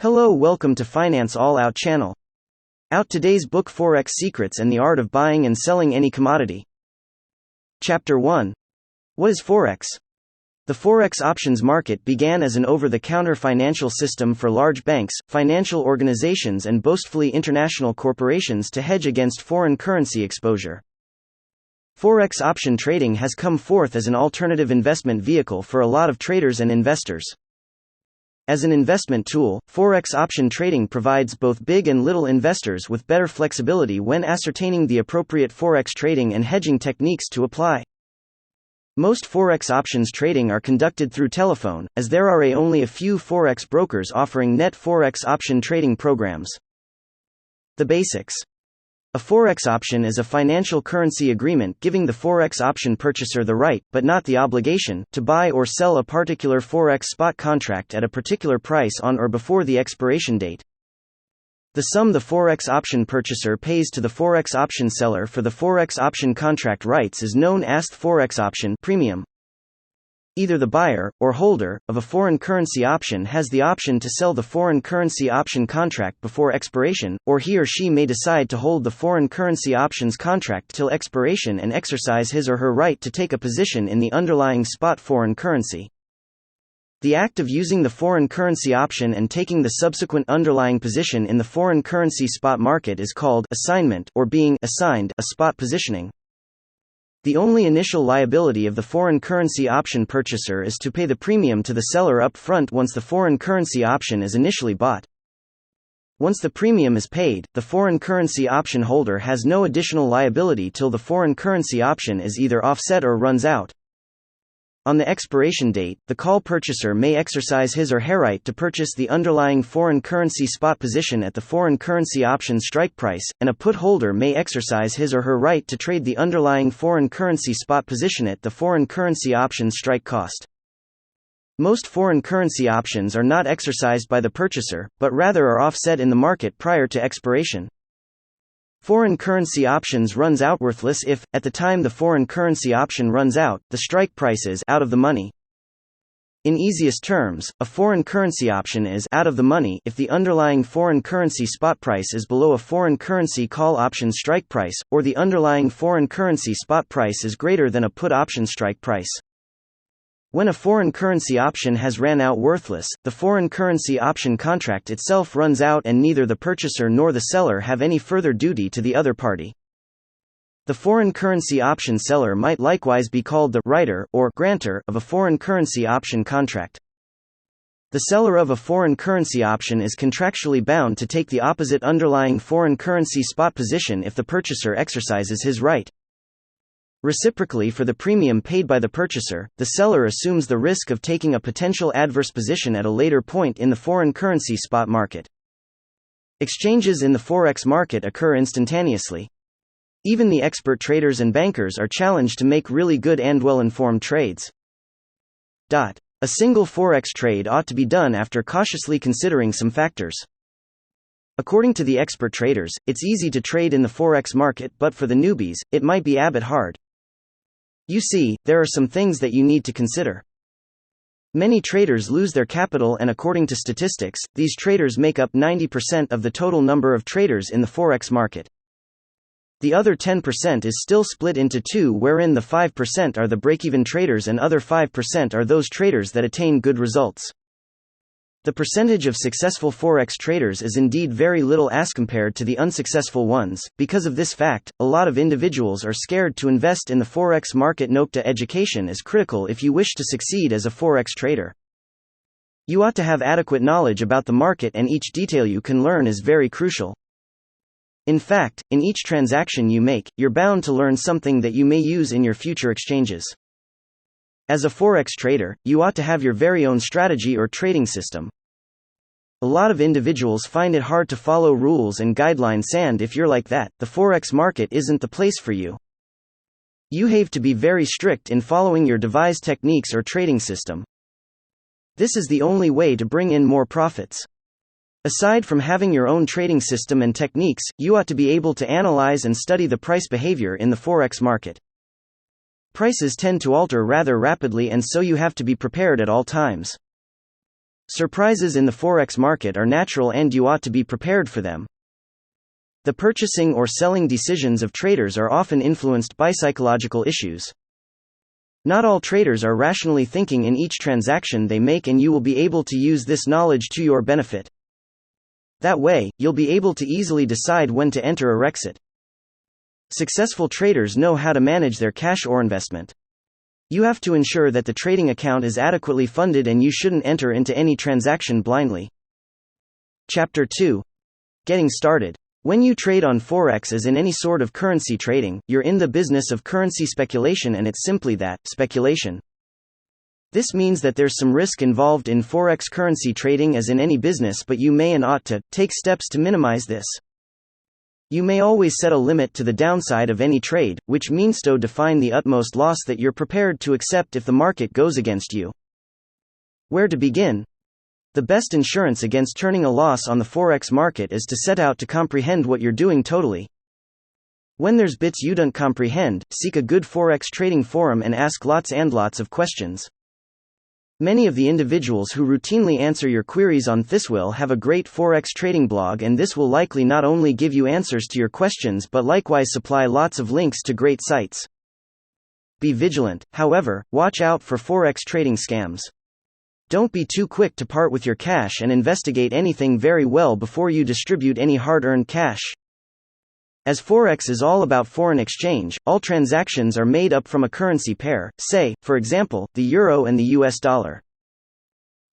Hello, welcome to Finance All Out channel. Out today's book Forex Secrets and the Art of Buying and Selling Any Commodity. Chapter 1. What is Forex? The Forex options market began as an over-the-counter financial system for large banks, financial organizations and boastfully international corporations to hedge against foreign currency exposure. Forex option trading has come forth as an alternative investment vehicle for a lot of traders and investors. As an investment tool, Forex option trading provides both big and little investors with better flexibility when ascertaining the appropriate Forex trading and hedging techniques to apply. Most Forex options trading are conducted through telephone, as there are only a few Forex brokers offering net Forex option trading programs. The basics. A Forex option is a financial currency agreement giving the Forex option purchaser the right, but not the obligation, to buy or sell a particular Forex spot contract at a particular price on or before the expiration date. The sum the Forex option purchaser pays to the Forex option seller for the Forex option contract rights is known as the Forex option premium. Either the buyer, or holder, of a foreign currency option has the option to sell the foreign currency option contract before expiration, or he or she may decide to hold the foreign currency options contract till expiration and exercise his or her right to take a position in the underlying spot foreign currency. The act of using the foreign currency option and taking the subsequent underlying position in the foreign currency spot market is called assignment, or being assigned a spot positioning. The only initial liability of the foreign currency option purchaser is to pay the premium to the seller up front once the foreign currency option is initially bought. Once the premium is paid, the foreign currency option holder has no additional liability till the foreign currency option is either offset or runs out. On the expiration date, the call purchaser may exercise his or her right to purchase the underlying foreign currency spot position at the foreign currency option strike price, and a put holder may exercise his or her right to trade the underlying foreign currency spot position at the foreign currency option strike cost. Most foreign currency options are not exercised by the purchaser, but rather are offset in the market prior to expiration. Foreign currency options runs out worthless if, at the time the foreign currency option runs out, the strike price is out of the money. In easiest terms, a foreign currency option is out of the money if the underlying foreign currency spot price is below a foreign currency call option strike price, or the underlying foreign currency spot price is greater than a put option strike price. When a foreign currency option has ran out worthless, the foreign currency option contract itself runs out and neither the purchaser nor the seller have any further duty to the other party. The foreign currency option seller might likewise be called the writer or grantor of a foreign currency option contract. The seller of a foreign currency option is contractually bound to take the opposite underlying foreign currency spot position if the purchaser exercises his right. Reciprocally, for the premium paid by the purchaser, the seller assumes the risk of taking a potential adverse position at a later point in the foreign currency spot market. Exchanges in the Forex market occur instantaneously. Even the expert traders and bankers are challenged to make really good and well-informed trades. A single Forex trade ought to be done after cautiously considering some factors. According to the expert traders, it's easy to trade in the Forex market, but for the newbies, it might be a bit hard. You see, there are some things that you need to consider. Many traders lose their capital, and according to statistics, these traders make up 90% of the total number of traders in the Forex market. The other 10% is still split into two, wherein the 5% are the break-even traders and other 5% are those traders that attain good results. The percentage of successful Forex traders is indeed very little as compared to the unsuccessful ones. Because of this fact, a lot of individuals are scared to invest in the Forex market. Education is critical if you wish to succeed as a Forex trader. You ought to have adequate knowledge about the market, and each detail you can learn is very crucial. In fact, in each transaction you make, you're bound to learn something that you may use in your future exchanges. As a Forex trader, you ought to have your very own strategy or trading system. A lot of individuals find it hard to follow rules and guidelines, and if you're like that, the Forex market isn't the place for you. You have to be very strict in following your devised techniques or trading system. This is the only way to bring in more profits. Aside from having your own trading system and techniques, you ought to be able to analyze and study the price behavior in the Forex market. Prices tend to alter rather rapidly, and so you have to be prepared at all times. Surprises in the Forex market are natural and you ought to be prepared for them. The purchasing or selling decisions of traders are often influenced by psychological issues. Not all traders are rationally thinking in each transaction they make, and you will be able to use this knowledge to your benefit. That way, you'll be able to easily decide when to enter or exit. Successful traders know how to manage their cash or investment. You have to ensure that the trading account is adequately funded and you shouldn't enter into any transaction blindly. Chapter 2. Getting started. When you trade on Forex, as in any sort of currency trading, you're in the business of currency speculation, and it's simply that, speculation. This means that there's some risk involved in Forex currency trading as in any business, but you may and ought to take steps to minimize this. You may always set a limit to the downside of any trade, which means to define the utmost loss that you're prepared to accept if the market goes against you. Where to begin? The best insurance against turning a loss on the Forex market is to set out to comprehend what you're doing totally. When there's bits you don't comprehend, seek a good Forex trading forum and ask lots and lots of questions. Many of the individuals who routinely answer your queries on this will have a great Forex trading blog, and this will likely not only give you answers to your questions but likewise supply lots of links to great sites. Be vigilant, however, watch out for Forex trading scams. Don't be too quick to part with your cash, and investigate anything very well before you distribute any hard-earned cash. As Forex is all about foreign exchange, all transactions are made up from a currency pair, say, for example, the euro and the US dollar.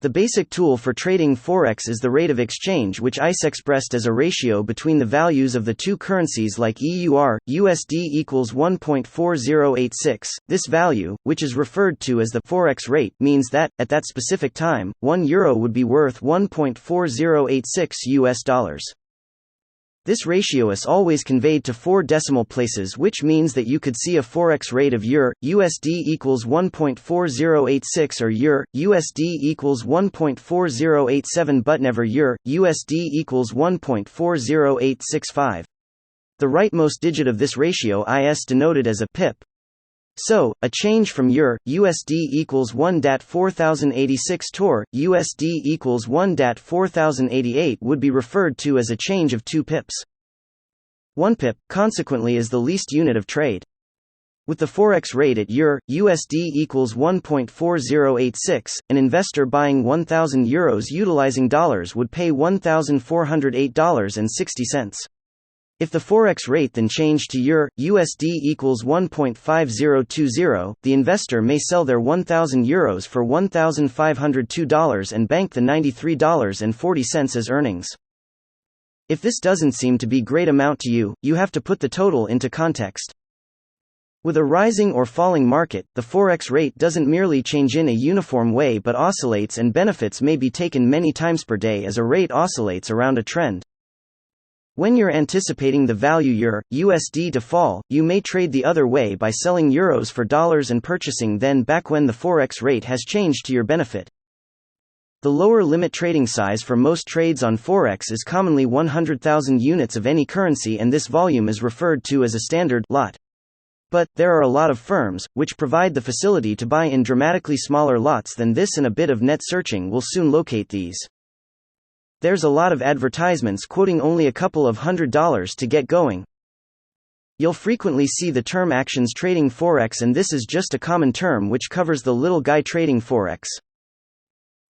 The basic tool for trading Forex is the rate of exchange, which is expressed as a ratio between the values of the two currencies like EUR, USD equals 1.4086. This value, which is referred to as the Forex rate, means that, at that specific time, 1 euro would be worth 1.4086 US dollars. This ratio is always conveyed to 4 decimal places, which means that you could see a Forex rate of EUR, USD equals 1.4086 or EUR, USD equals 1.4087 but never EUR, USD equals 1.40865. The rightmost digit of this ratio is denoted as a pip. So, a change from EUR, USD equals 1.4086 to USD equals 1.4088 would be referred to as a change of 2 pips. 1 pip, consequently, is the least unit of trade. With the Forex rate at EUR, USD equals 1.4086, an investor buying 1,000 euros utilizing dollars would pay $1,408.60. If the Forex rate then changed to EUR, USD equals 1.5020, the investor may sell their 1,000 euros for $1,502 and bank the $93.40 as earnings. If this doesn't seem to be great amount to you, you have to put the total into context. With a rising or falling market, the Forex rate doesn't merely change in a uniform way but oscillates, and benefits may be taken many times per day as a rate oscillates around a trend. When you're anticipating the value EUR, USD to fall, you may trade the other way by selling euros for dollars and purchasing then back when the Forex rate has changed to your benefit. The lower limit trading size for most trades on Forex is commonly 100,000 units of any currency, and this volume is referred to as a standard lot. But, there are a lot of firms, which provide the facility to buy in dramatically smaller lots than this, and a bit of net searching will soon locate these. There's a lot of advertisements quoting only a couple of $100 to get going. You'll frequently see the term actions trading Forex, and this is just a common term which covers the little guy trading Forex.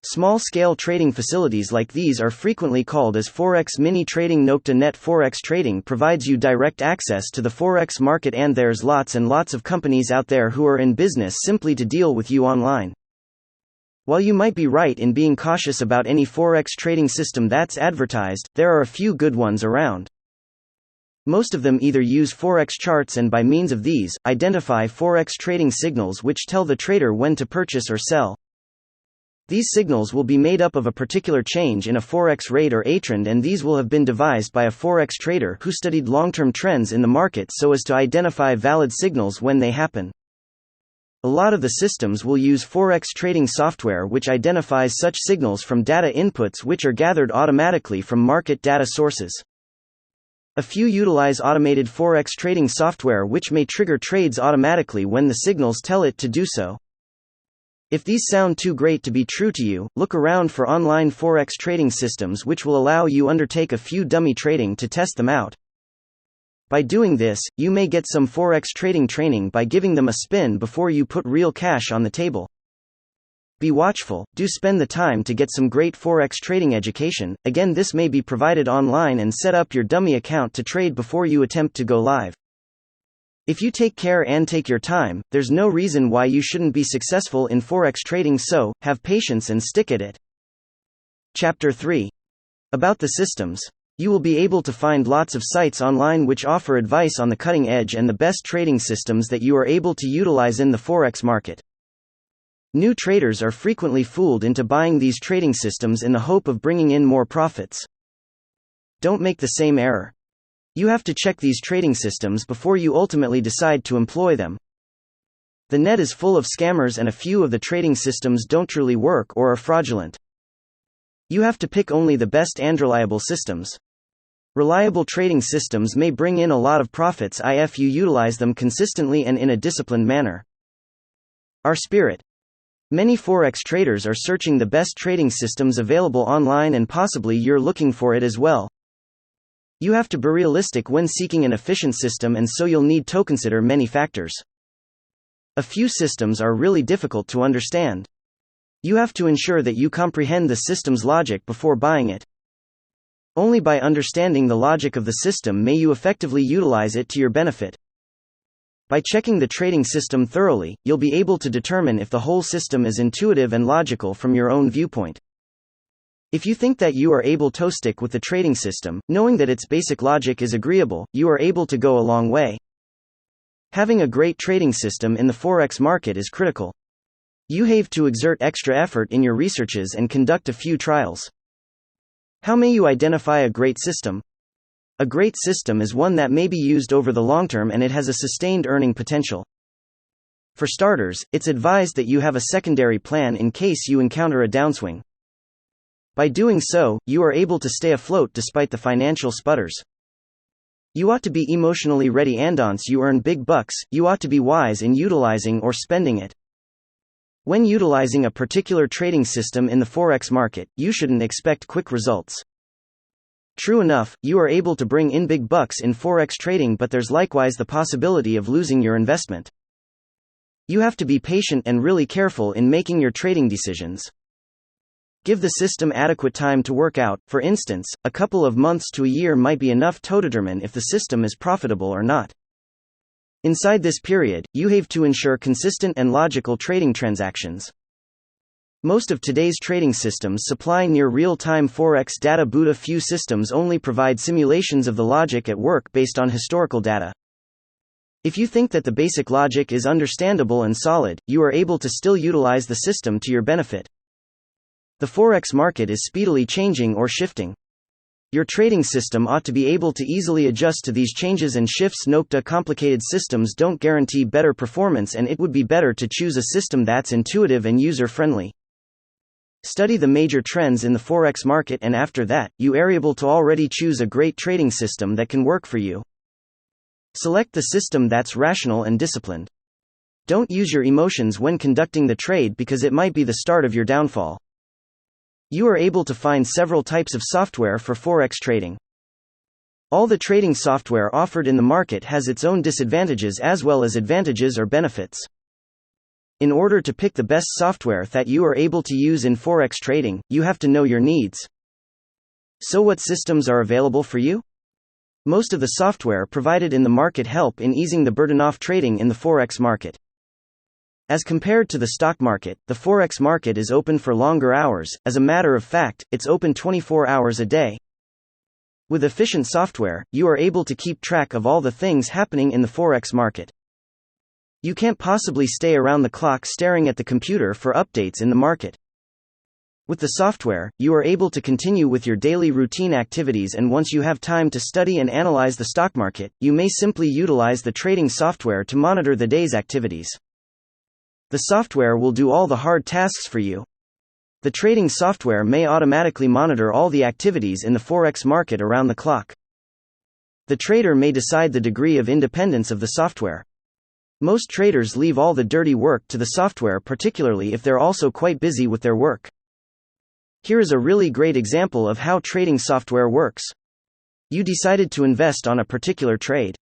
Small-scale trading facilities like these are frequently called as Forex mini trading. Nokta Net Forex trading provides you direct access to the Forex market, and there's lots and lots of companies out there who are in business simply to deal with you online. While you might be right in being cautious about any Forex trading system that's advertised, there are a few good ones around. Most of them either use Forex charts and by means of these, identify Forex trading signals which tell the trader when to purchase or sell. These signals will be made up of a particular change in a Forex rate or a trend, and these will have been devised by a Forex trader who studied long-term trends in the market so as to identify valid signals when they happen. A lot of the systems will use Forex trading software which identifies such signals from data inputs which are gathered automatically from market data sources. A few utilize automated Forex trading software which may trigger trades automatically when the signals tell it to do so. If these sound too great to be true to you, look around for online Forex trading systems which will allow you undertake a few dummy trading to test them out. By doing this, you may get some Forex trading training by giving them a spin before you put real cash on the table. Be watchful, do spend the time to get some great Forex trading education. Again, this may be provided online, and set up your dummy account to trade before you attempt to go live. If you take care and take your time, there's no reason why you shouldn't be successful in Forex trading, so have patience and stick at it. Chapter 3. About the systems. You will be able to find lots of sites online which offer advice on the cutting edge and the best trading systems that you are able to utilize in the Forex market. New traders are frequently fooled into buying these trading systems in the hope of bringing in more profits. Don't make the same error. You have to check these trading systems before you ultimately decide to employ them. The net is full of scammers, and a few of the trading systems don't truly work or are fraudulent. You have to pick only the best and reliable systems. Reliable trading systems may bring in a lot of profits if you utilize them consistently and in a disciplined manner. Our spirit. Many Forex traders are searching the best trading systems available online, and possibly you're looking for it as well. You have to be realistic when seeking an efficient system, and so you'll need to consider many factors. A few systems are really difficult to understand. You have to ensure that you comprehend the system's logic before buying it. Only by understanding the logic of the system may you effectively utilize it to your benefit. By checking the trading system thoroughly, you'll be able to determine if the whole system is intuitive and logical from your own viewpoint. If you think that you are able to stick with the trading system, knowing that its basic logic is agreeable, you are able to go a long way. Having a great trading system in the Forex market is critical. You have to exert extra effort in your researches and conduct a few trials. How may you identify a great system? A great system is one that may be used over the long term and it has a sustained earning potential. For starters, it's advised that you have a secondary plan in case you encounter a downswing. By doing so, you are able to stay afloat despite the financial sputters. You ought to be emotionally ready, and once you earn big bucks, you ought to be wise in utilizing or spending it. When utilizing a particular trading system in the Forex market, you shouldn't expect quick results. True enough, you are able to bring in big bucks in Forex trading, but there's likewise the possibility of losing your investment. You have to be patient and really careful in making your trading decisions. Give the system adequate time to work out. For instance, a couple of months to a year might be enough to determine if the system is profitable or not. Inside this period, you have to ensure consistent and logical trading transactions. Most of today's trading systems supply near real-time Forex data, but a few systems only provide simulations of the logic at work based on historical data. If you think that the basic logic is understandable and solid, you are able to still utilize the system to your benefit. The Forex market is speedily changing or shifting. Your trading system ought to be able to easily adjust to these changes and shifts. Note: complicated systems don't guarantee better performance, and it would be better to choose a system that's intuitive and user-friendly. Study the major trends in the Forex market, and after that, you are able to already choose a great trading system that can work for you. Select the system that's rational and disciplined. Don't use your emotions when conducting the trade, because it might be the start of your downfall. You are able to find several types of software for Forex trading. All the trading software offered in the market has its own disadvantages as well as advantages or benefits. In order to pick the best software that you are able to use in Forex trading, you have to know your needs. So what systems are available for you? Most of the software provided in the market help in easing the burden off trading in the Forex market. As compared to the stock market, the Forex market is open for longer hours. As a matter of fact, it's open 24 hours a day. With efficient software, you are able to keep track of all the things happening in the Forex market. You can't possibly stay around the clock staring at the computer for updates in the market. With the software, you are able to continue with your daily routine activities, and once you have time to study and analyze the stock market, you may simply utilize the trading software to monitor the day's activities. The software will do all the hard tasks for you. The trading software may automatically monitor all the activities in the Forex market around the clock. The trader may decide the degree of independence of the software. Most traders leave all the dirty work to the software, particularly if they're also quite busy with their work. Here is a really great example of how trading software works. You decided to invest on a particular trade.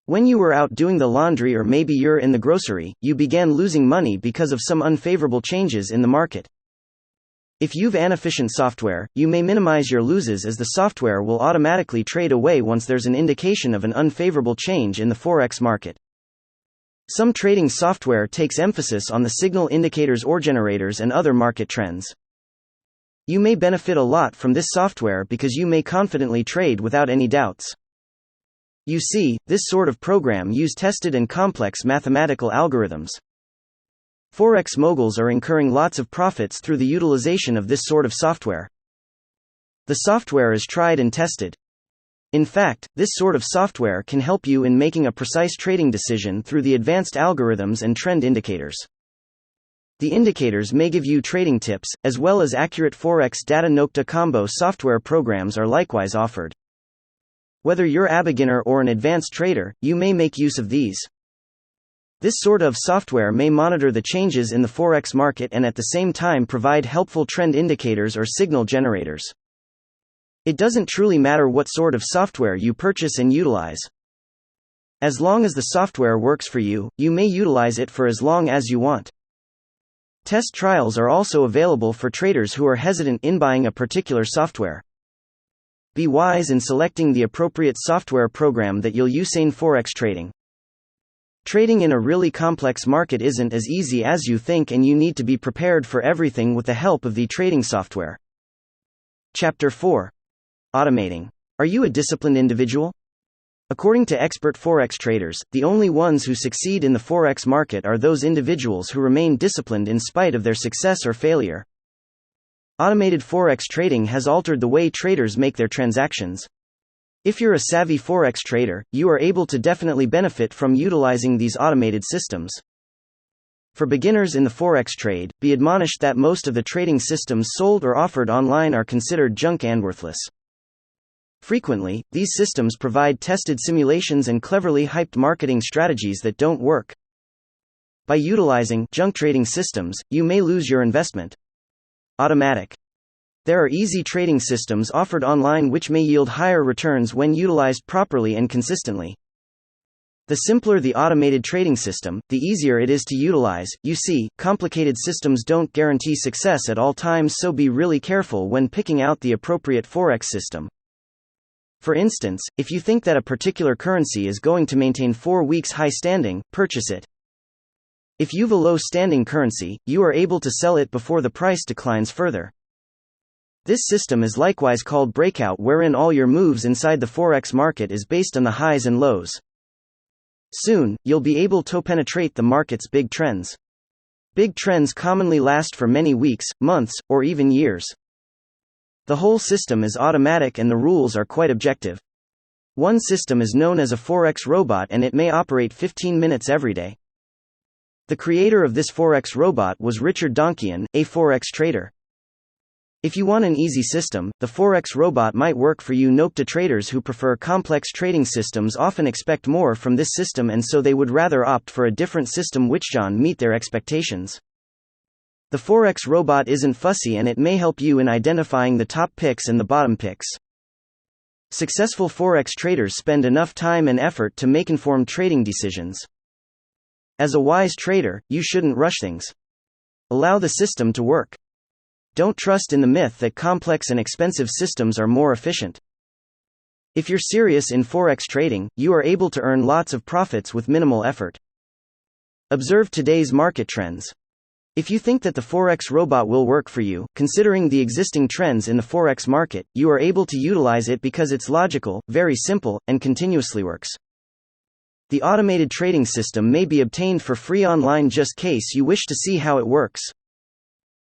When you were out doing the laundry, or maybe you're in the grocery, you began losing money because of some unfavorable changes in the market. If you've inefficient software, you may minimize your losses, as the software will automatically trade away once there's an indication of an unfavorable change in the Forex market. Some trading software takes emphasis on the signal indicators or generators and other market trends. You may benefit a lot from this software because you may confidently trade without any doubts. You see, this sort of program uses tested and complex mathematical algorithms. Forex moguls are incurring lots of profits through the utilization of this sort of software. The software is tried and tested. In fact, this sort of software can help you in making a precise trading decision through the advanced algorithms and trend indicators. The indicators may give you trading tips, as well as accurate Forex data. Nokta combo software programs are likewise offered. Whether you're a beginner or an advanced trader, you may make use of these. This sort of software may monitor the changes in the Forex market and at the same time provide helpful trend indicators or signal generators. It doesn't truly matter what sort of software you purchase and utilize. As long as the software works for you, you may utilize it for as long as you want. Test trials are also available for traders who are hesitant in buying a particular software. Be wise in selecting the appropriate software program that you'll use in Forex trading. Trading in a really complex market isn't as easy as you think, and you need to be prepared for everything with the help of the trading software. Chapter 4. Automating. Are you a disciplined individual? According to expert Forex traders, the only ones who succeed in the Forex market are those individuals who remain disciplined in spite of their success or failure. Automated Forex trading has altered the way traders make their transactions. If you're a savvy Forex trader, you are able to definitely benefit from utilizing these automated systems. For beginners in the Forex trade, be admonished that most of the trading systems sold or offered online are considered junk and worthless. Frequently, these systems provide tested simulations and cleverly hyped marketing strategies that don't work. By utilizing junk trading systems, you may lose your investment. Automatic. There are easy trading systems offered online which may yield higher returns when utilized properly and consistently. The simpler the automated trading system, the easier it is to utilize. You see, complicated systems don't guarantee success at all times, so be really careful when picking out the appropriate Forex system. For instance, if you think that a particular currency is going to maintain 4 weeks high standing, purchase it. If you've a low standing currency, you are able to sell it before the price declines further. This system is likewise called breakout, wherein all your moves inside the Forex market is based on the highs and lows. Soon, you'll be able to penetrate the market's big trends. Big trends commonly last for many weeks, months, or even years. The whole system is automatic and the rules are quite objective. One system is known as a Forex robot, and it may operate 15 minutes every day. The creator of this Forex robot was Richard Donkian, a Forex trader. If you want an easy system, the Forex robot might work for you. Nokta traders who prefer complex trading systems often expect more from this system, and so they would rather opt for a different system which can meet their expectations. The Forex robot isn't fussy, and it may help you in identifying the top picks and the bottom picks. Successful Forex traders spend enough time and effort to make informed trading decisions. As a wise trader, you shouldn't rush things. Allow the system to work. Don't trust in the myth that complex and expensive systems are more efficient. If you're serious in Forex trading, you are able to earn lots of profits with minimal effort. Observe today's market trends. If you think that the Forex robot will work for you, considering the existing trends in the Forex market, you are able to utilize it because it's logical, very simple, and continuously works. The automated trading system may be obtained for free online just case you wish to see how it works.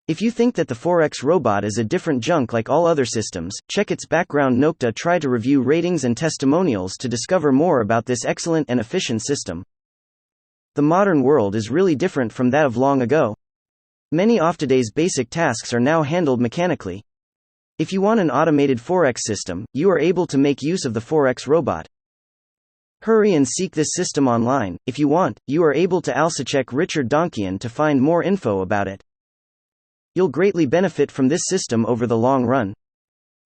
If you think that the Forex robot is a different junk like all other systems, check its background. Nokta try to review ratings and testimonials to discover more about this excellent and efficient system. The modern world is really different from that of long ago. Many of today's basic tasks are now handled mechanically. If you want an automated Forex system, you are able to make use of the Forex robot. Hurry and seek this system online. If you want, you are able to also check Richard Donkian to find more info about it. You'll greatly benefit from this system over the long run.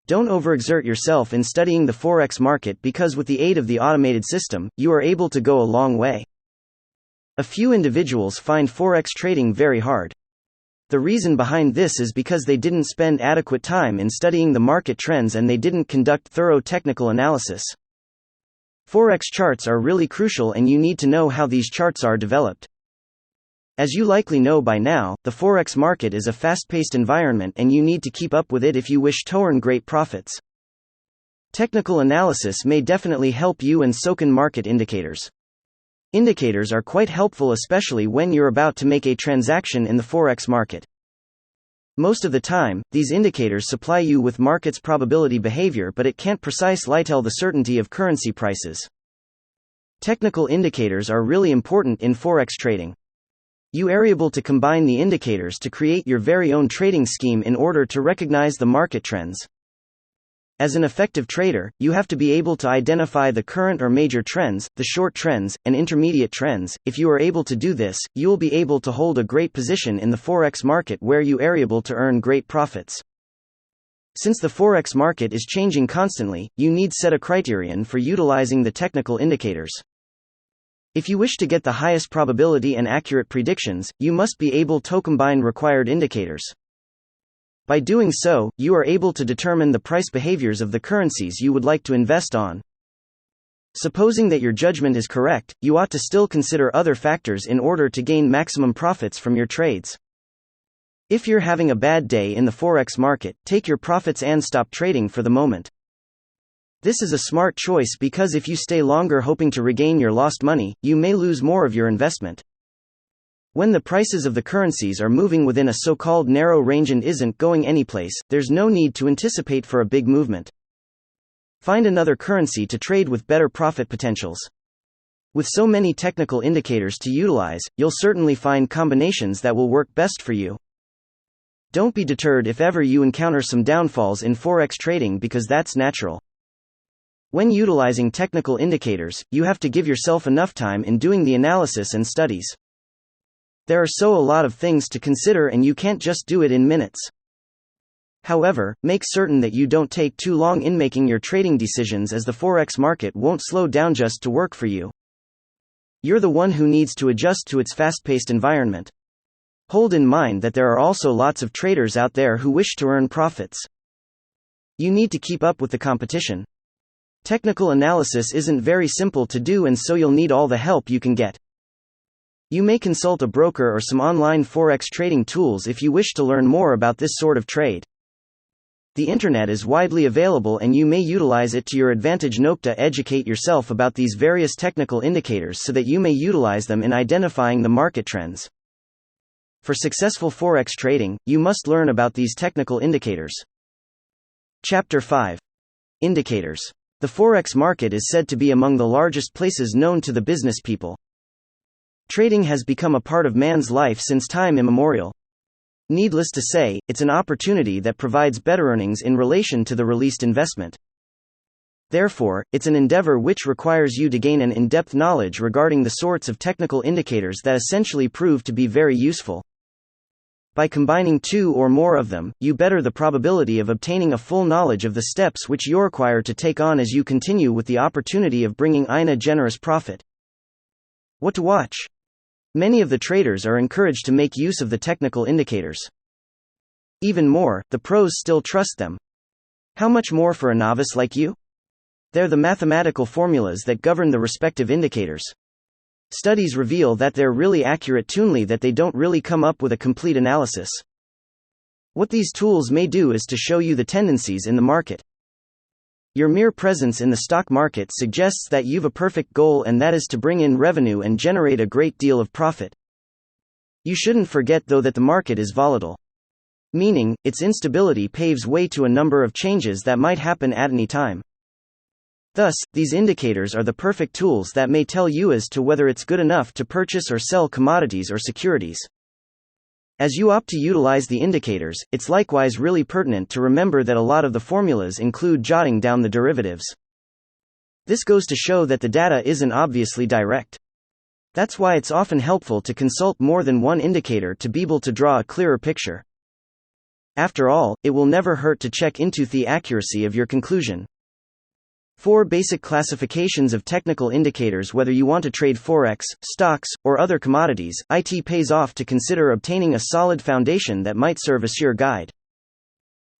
Don't overexert yourself in studying the Forex market because with the aid of the automated system, you are able to go a long way. A few individuals find Forex trading very hard. The reason behind this is because they didn't spend adequate time in studying the market trends and they didn't conduct thorough technical analysis. Forex charts are really crucial and you need to know how these charts are developed. As you likely know by now, the Forex market is a fast-paced environment and you need to keep up with it if you wish to earn great profits. Technical analysis may definitely help you and soak in market indicators. Indicators are quite helpful especially when you're about to make a transaction in the Forex market. Most of the time, these indicators supply you with market's probability behavior but it can't precisely tell the certainty of currency prices. Technical indicators are really important in Forex trading. You are able to combine the indicators to create your very own trading scheme in order to recognize the market trends. As an effective trader, you have to be able to identify the current or major trends, the short trends, and intermediate trends. If you are able to do this, you will be able to hold a great position in the Forex market where you are able to earn great profits. Since the Forex market is changing constantly, you need set a criterion for utilizing the technical indicators. If you wish to get the highest probability and accurate predictions, you must be able to combine required indicators. By doing so, you are able to determine the price behaviors of the currencies you would like to invest on. Supposing that your judgment is correct, you ought to still consider other factors in order to gain maximum profits from your trades. If you're having a bad day in the Forex market, take your profits and stop trading for the moment. This is a smart choice because if you stay longer hoping to regain your lost money, you may lose more of your investment. When the prices of the currencies are moving within a so-called narrow range and isn't going anyplace, there's no need to anticipate for a big movement. Find another currency to trade with better profit potentials. With so many technical indicators to utilize, you'll certainly find combinations that will work best for you. Don't be deterred if ever you encounter some downfalls in Forex trading because that's natural. When utilizing technical indicators, you have to give yourself enough time in doing the analysis and studies. There are a lot of things to consider and you can't just do it in minutes. However, make certain that you don't take too long in making your trading decisions as the Forex market won't slow down just to work for you. You're the one who needs to adjust to its fast-paced environment. Hold in mind that there are also lots of traders out there who wish to earn profits. You need to keep up with the competition. Technical analysis isn't very simple to do and so you'll need all the help you can get. You may consult a broker or some online Forex trading tools if you wish to learn more about this sort of trade. The internet is widely available and you may utilize it to your advantage. To educate yourself about these various technical indicators so that you may utilize them in identifying the market trends. For successful Forex trading, you must learn about these technical indicators. Chapter 5. Indicators. The Forex market is said to be among the largest places known to the business people. Trading has become a part of man's life since time immemorial. Needless to say, it's an opportunity that provides better earnings in relation to the released investment. Therefore, it's an endeavor which requires you to gain an in-depth knowledge regarding the sorts of technical indicators that essentially prove to be very useful. By combining two or more of them, you better the probability of obtaining a full knowledge of the steps which you require to take on as you continue with the opportunity of bringing in a generous profit. What to watch? Many of the traders are encouraged to make use of the technical indicators. Even more, the pros still trust them. How much more for a novice like you? They're the mathematical formulas that govern the respective indicators. Studies reveal that they're really accurate, only that they don't really come up with a complete analysis. What these tools may do is to show you the tendencies in the market. Your mere presence in the stock market suggests that you've a perfect goal, and that is to bring in revenue and generate a great deal of profit. You shouldn't forget though that the market is volatile. Meaning, its instability paves way to a number of changes that might happen at any time. Thus, these indicators are the perfect tools that may tell you as to whether it's good enough to purchase or sell commodities or securities. As you opt to utilize the indicators, it's likewise really pertinent to remember that a lot of the formulas include jotting down the derivatives. This goes to show that the data isn't obviously direct. That's why it's often helpful to consult more than one indicator to be able to draw a clearer picture. After all, it will never hurt to check into the accuracy of your conclusion. 4 basic classifications of technical indicators. Whether you want to trade Forex, stocks, or other commodities, it pays off to consider obtaining a solid foundation that might serve as your guide.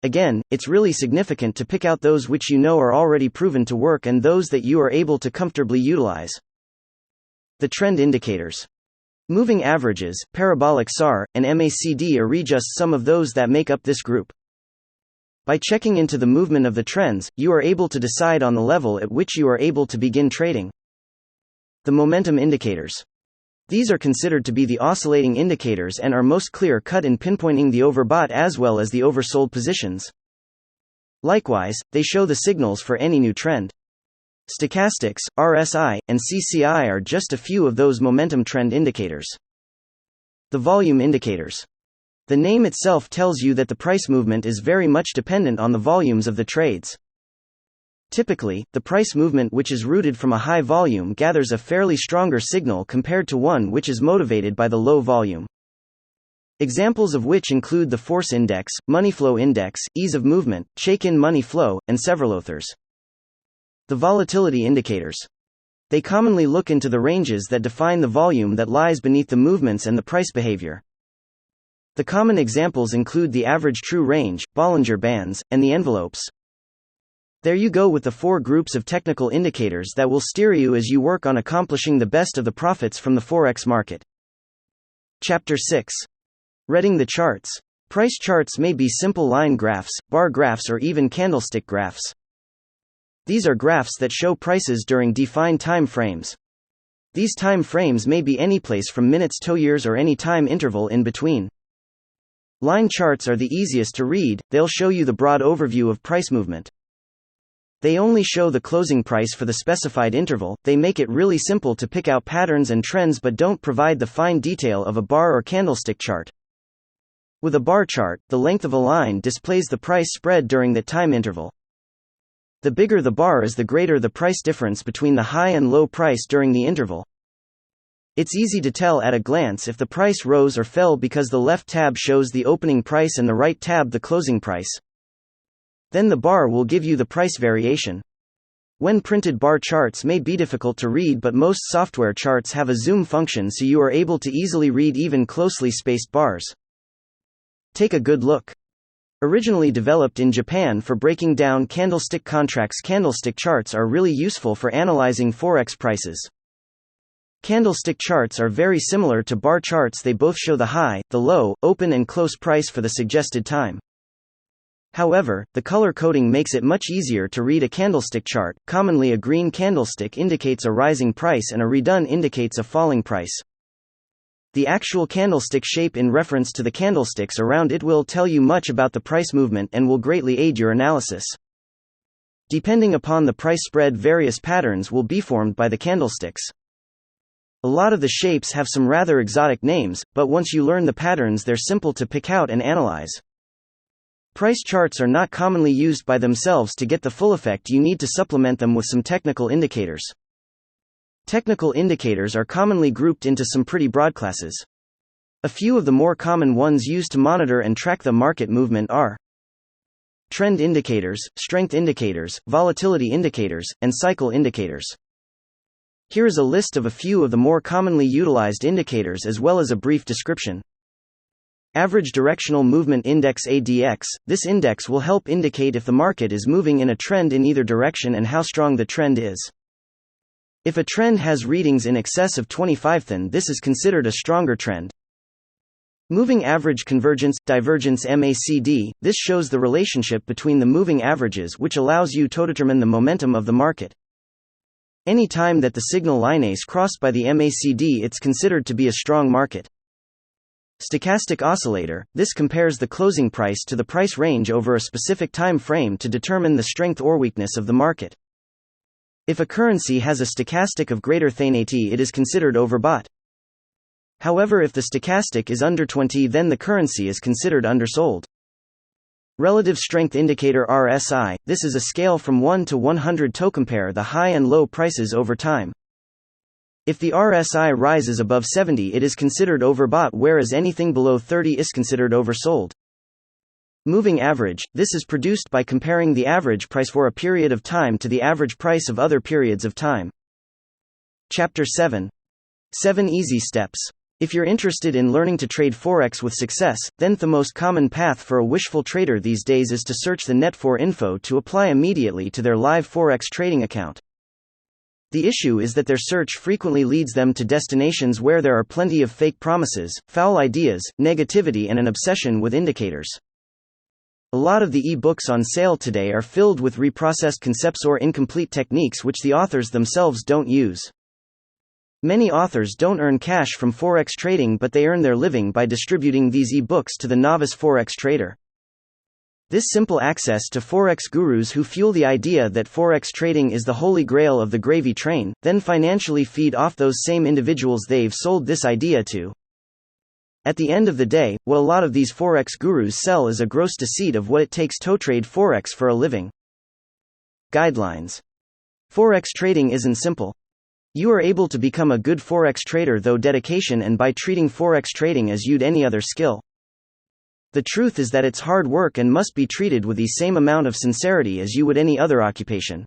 Again, it's really significant to pick out those which you know are already proven to work and those that you are able to comfortably utilize. The trend indicators. Moving averages, parabolic SAR, and MACD are just some of those that make up this group. By checking into the movement of the trends, you are able to decide on the level at which you are able to begin trading. The momentum indicators. These are considered to be the oscillating indicators and are most clear-cut in pinpointing the overbought as well as the oversold positions. Likewise, they show the signals for any new trend. Stochastics, RSI, and CCI are just a few of those momentum trend indicators. The volume indicators. The name itself tells you that the price movement is very much dependent on the volumes of the trades. Typically, the price movement which is rooted from a high volume gathers a fairly stronger signal compared to one which is motivated by the low volume. Examples of which include the Force Index, Money Flow Index, Ease of Movement, Check-in Money Flow, and several others. The volatility indicators. They commonly look into the ranges that define the volume that lies beneath the movements and the price behavior. The common examples include the average true range, Bollinger Bands, and the envelopes. There you go with the 4 groups of technical indicators that will steer you as you work on accomplishing the best of the profits from the Forex market. Chapter 6. Reading the charts. Price charts may be simple line graphs, bar graphs, or even candlestick graphs. These are graphs that show prices during defined time frames. These time frames may be any place from minutes to years or any time interval in between. Line charts are the easiest to read, they'll show you the broad overview of price movement. They only show the closing price for the specified interval, they make it really simple to pick out patterns and trends but don't provide the fine detail of a bar or candlestick chart. With a bar chart, the length of a line displays the price spread during that time interval. The bigger the bar is, the greater the price difference between the high and low price during the interval. It's easy to tell at a glance if the price rose or fell because the left tab shows the opening price and the right tab the closing price. Then the bar will give you the price variation. When printed bar charts may be difficult to read, but most software charts have a zoom function so you are able to easily read even closely spaced bars. Take a good look. Originally developed in Japan for breaking down candlestick contracts, candlestick charts are really useful for analyzing Forex prices. Candlestick charts are very similar to bar charts, they both show the high, the low, open and close price for the suggested time. However, the color coding makes it much easier to read a candlestick chart. Commonly, a green candlestick indicates a rising price and a red one indicates a falling price. The actual candlestick shape in reference to the candlesticks around it will tell you much about the price movement and will greatly aid your analysis. Depending upon the price spread, various patterns will be formed by the candlesticks. A lot of the shapes have some rather exotic names, but once you learn the patterns, they're simple to pick out and analyze. Price charts are not commonly used by themselves to get the full effect, you need to supplement them with some technical indicators. Technical indicators are commonly grouped into some pretty broad classes. A few of the more common ones used to monitor and track the market movement are trend indicators, strength indicators, volatility indicators, and cycle indicators. Here is a list of a few of the more commonly utilized indicators as well as a brief description. Average Directional Movement Index (ADX). This index will help indicate if the market is moving in a trend in either direction and how strong the trend is. If a trend has readings in excess of 25, then this is considered a stronger trend. Moving Average Convergence Divergence (MACD). This shows the relationship between the moving averages, which allows you to determine the momentum of the market. Any time that the signal line is crossed by the MACD, it's considered to be a strong market. Stochastic Oscillator. This compares the closing price to the price range over a specific time frame to determine the strength or weakness of the market. If a currency has a stochastic of greater than 80, it is considered overbought. However, if the stochastic is under 20, then the currency is considered undersold. Relative Strength Indicator RSI, this is a scale from 1 to 100 to compare the high and low prices over time. If the RSI rises above 70 it is considered overbought, whereas anything below 30 is considered oversold. Moving average, this is produced by comparing the average price for a period of time to the average price of other periods of time. Chapter 7. 7 Easy Steps. If you're interested in learning to trade Forex with success, then the most common path for a wishful trader these days is to search the net for info to apply immediately to their live Forex trading account. The issue is that their search frequently leads them to destinations where there are plenty of fake promises, foul ideas, negativity, and an obsession with indicators. A lot of the e-books on sale today are filled with reprocessed concepts or incomplete techniques which the authors themselves don't use. Many authors don't earn cash from Forex trading, but they earn their living by distributing these e-books to the novice Forex trader. This simple access to Forex gurus who fuel the idea that Forex trading is the holy grail of the gravy train, then financially feed off those same individuals they've sold this idea to. At the end of the day, what a lot of these Forex gurus sell is a gross deceit of what it takes to trade Forex for a living. Guidelines. Forex trading isn't simple. You are able to become a good Forex trader through dedication and by treating Forex trading as you'd any other skill. The truth is that it's hard work and must be treated with the same amount of sincerity as you would any other occupation.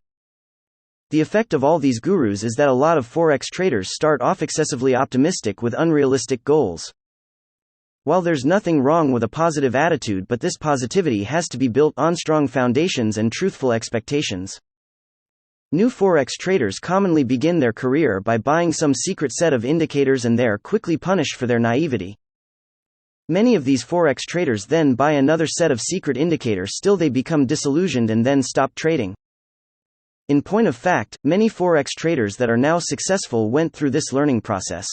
The effect of all these gurus is that a lot of Forex traders start off excessively optimistic with unrealistic goals. While there's nothing wrong with a positive attitude, but this positivity has to be built on strong foundations and truthful expectations. New Forex traders commonly begin their career by buying some secret set of indicators and they're quickly punished for their naivety. Many of these Forex traders then buy another set of secret indicators, still they become disillusioned and then stop trading. In point of fact, many Forex traders that are now successful went through this learning process.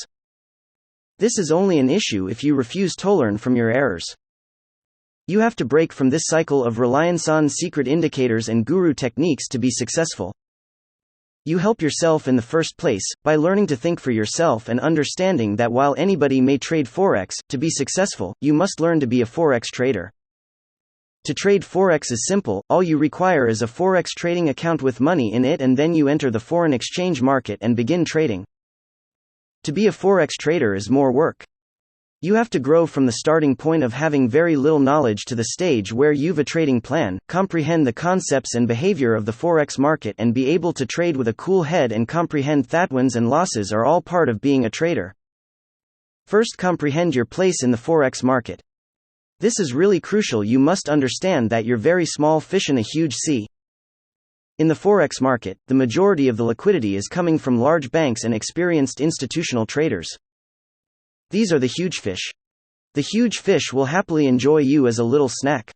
This is only an issue if you refuse to learn from your errors. You have to break from this cycle of reliance on secret indicators and guru techniques to be successful. You help yourself in the first place, by learning to think for yourself and understanding that while anybody may trade Forex, to be successful, you must learn to be a Forex trader. To trade Forex is simple, all you require is a Forex trading account with money in it, and then you enter the foreign exchange market and begin trading. To be a Forex trader is more work. You have to grow from the starting point of having very little knowledge to the stage where you've a trading plan, comprehend the concepts and behavior of the Forex market, and be able to trade with a cool head and comprehend that wins and losses are all part of being a trader. First, comprehend your place in the Forex market. This is really crucial. You must understand that you're very small fish in a huge sea. In the Forex market, the majority of the liquidity is coming from large banks and experienced institutional traders. These are the huge fish. The huge fish will happily enjoy you as a little snack.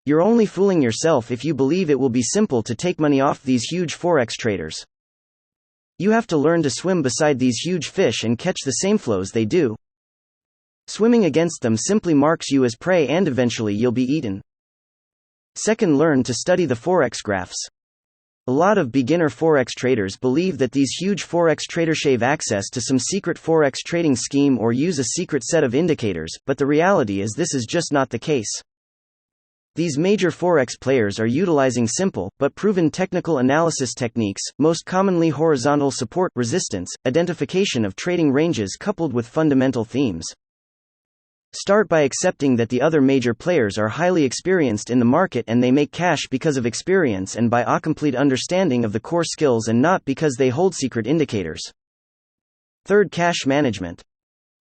You're only fooling yourself if you believe it will be simple to take money off these huge Forex traders. You have to learn to swim beside these huge fish and catch the same flows they do. Swimming against them simply marks you as prey and eventually you'll be eaten. Second, learn to study the Forex graphs. A lot of beginner Forex traders believe that these huge Forex traders have access to some secret Forex trading scheme or use a secret set of indicators, but the reality is this is just not the case. These major Forex players are utilizing simple, but proven technical analysis techniques, most commonly horizontal support, resistance, identification of trading ranges coupled with fundamental themes. Start by accepting that the other major players are highly experienced in the market and they make cash because of experience and by a complete understanding of the core skills and not because they hold secret indicators. Third, cash management.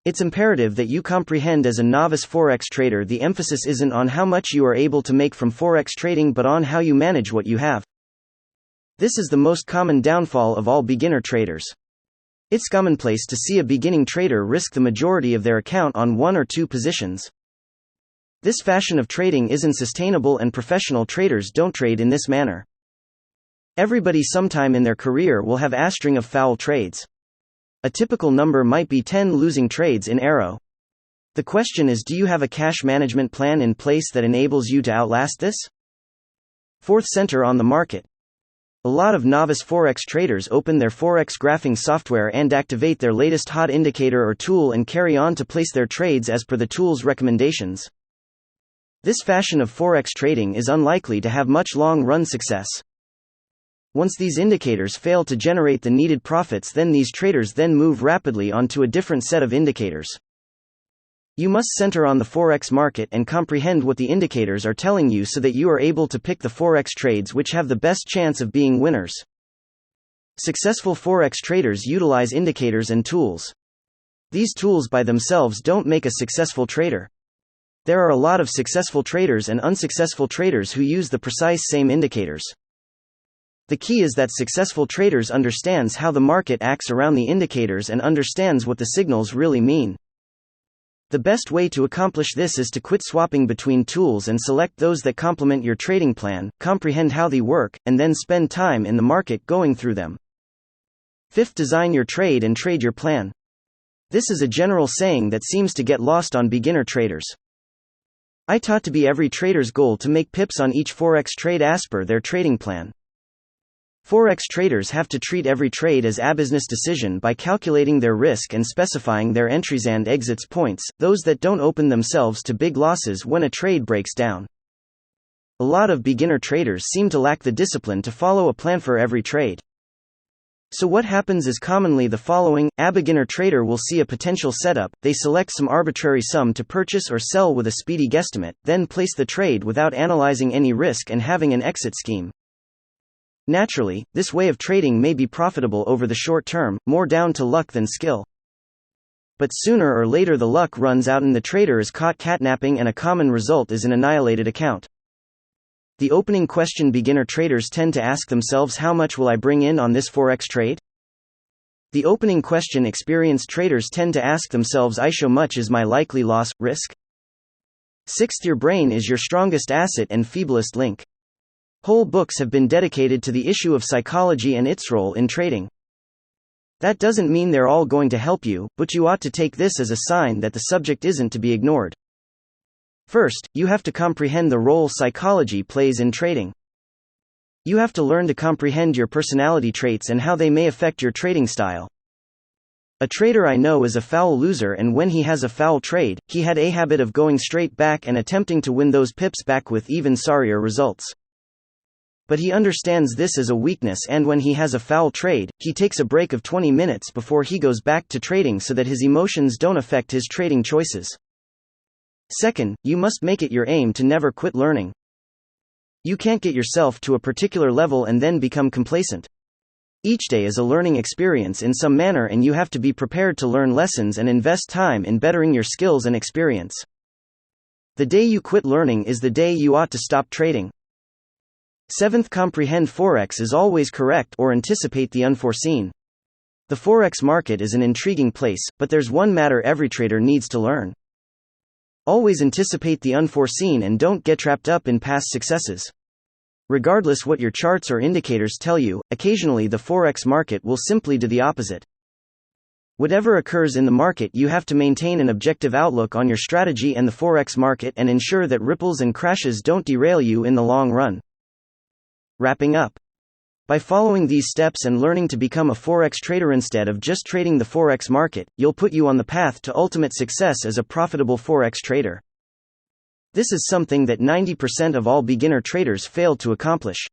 It's imperative that you comprehend as a novice Forex trader the emphasis isn't on how much you are able to make from Forex trading but on how you manage what you have. This is the most common downfall of all beginner traders. It's commonplace to see a beginning trader risk the majority of their account on one or two positions. This fashion of trading isn't sustainable and professional traders don't trade in this manner. Everybody sometime in their career will have a string of foul trades. A typical number might be 10 losing trades in a row. The question is, do you have a cash management plan in place that enables you to outlast this? Fourth, center on the market. A lot of novice Forex traders open their Forex graphing software and activate their latest hot indicator or tool and carry on to place their trades as per the tool's recommendations. This fashion of Forex trading is unlikely to have much long-run success. Once these indicators fail to generate the needed profits, then these traders then move rapidly onto a different set of indicators. You must center on the Forex market and comprehend what the indicators are telling you so that you are able to pick the Forex trades which have the best chance of being winners. Successful Forex traders utilize indicators and tools. These tools by themselves don't make a successful trader. There are a lot of successful traders and unsuccessful traders who use the precise same indicators. The key is that successful traders understands how the market acts around the indicators and understands what the signals really mean. The best way to accomplish this is to quit swapping between tools and select those that complement your trading plan, comprehend how they work, and then spend time in the market going through them. Fifth, design your trade and trade your plan. This is a general saying that seems to get lost on beginner traders. I taught to be every trader's goal to make pips on each Forex trade as per their trading plan. Forex traders have to treat every trade as a business decision by calculating their risk and specifying their entries and exits points, those that don't open themselves to big losses when a trade breaks down. A lot of beginner traders seem to lack the discipline to follow a plan for every trade. So what happens is commonly the following: a beginner trader will see a potential setup, they select some arbitrary sum to purchase or sell with a speedy guesstimate, then place the trade without analyzing any risk and having an exit scheme. Naturally, this way of trading may be profitable over the short term, more down to luck than skill. But sooner or later the luck runs out and the trader is caught catnapping, and a common result is an annihilated account. The opening question beginner traders tend to ask themselves: how much will I bring in on this Forex trade? The opening question experienced traders tend to ask themselves: how much is my likely loss, risk? Sixth, your brain is your strongest asset and feeblest link. Whole books have been dedicated to the issue of psychology and its role in trading. That doesn't mean they're all going to help you, but you ought to take this as a sign that the subject isn't to be ignored. First, you have to comprehend the role psychology plays in trading. You have to learn to comprehend your personality traits and how they may affect your trading style. A trader I know is a foul loser, and when he has a foul trade, he had a habit of going straight back and attempting to win those pips back with even sorrier results. But he understands this as a weakness, and when he has a foul trade, he takes a break of 20 minutes before he goes back to trading so that his emotions don't affect his trading choices. Second, you must make it your aim to never quit learning. You can't get yourself to a particular level and then become complacent. Each day is a learning experience in some manner, and you have to be prepared to learn lessons and invest time in bettering your skills and experience. The day you quit learning is the day you ought to stop trading. Seventh, comprehend Forex is always correct or anticipate the unforeseen. The Forex market is an intriguing place, but there's one matter every trader needs to learn. Always anticipate the unforeseen and don't get trapped up in past successes. Regardless what your charts or indicators tell you, occasionally the Forex market will simply do the opposite. Whatever occurs in the market, you have to maintain an objective outlook on your strategy and the Forex market and ensure that ripples and crashes don't derail you in the long run. Wrapping up. By following these steps and learning to become a Forex trader instead of just trading the Forex market, you'll put you on the path to ultimate success as a profitable Forex trader. This is something that 90% of all beginner traders fail to accomplish.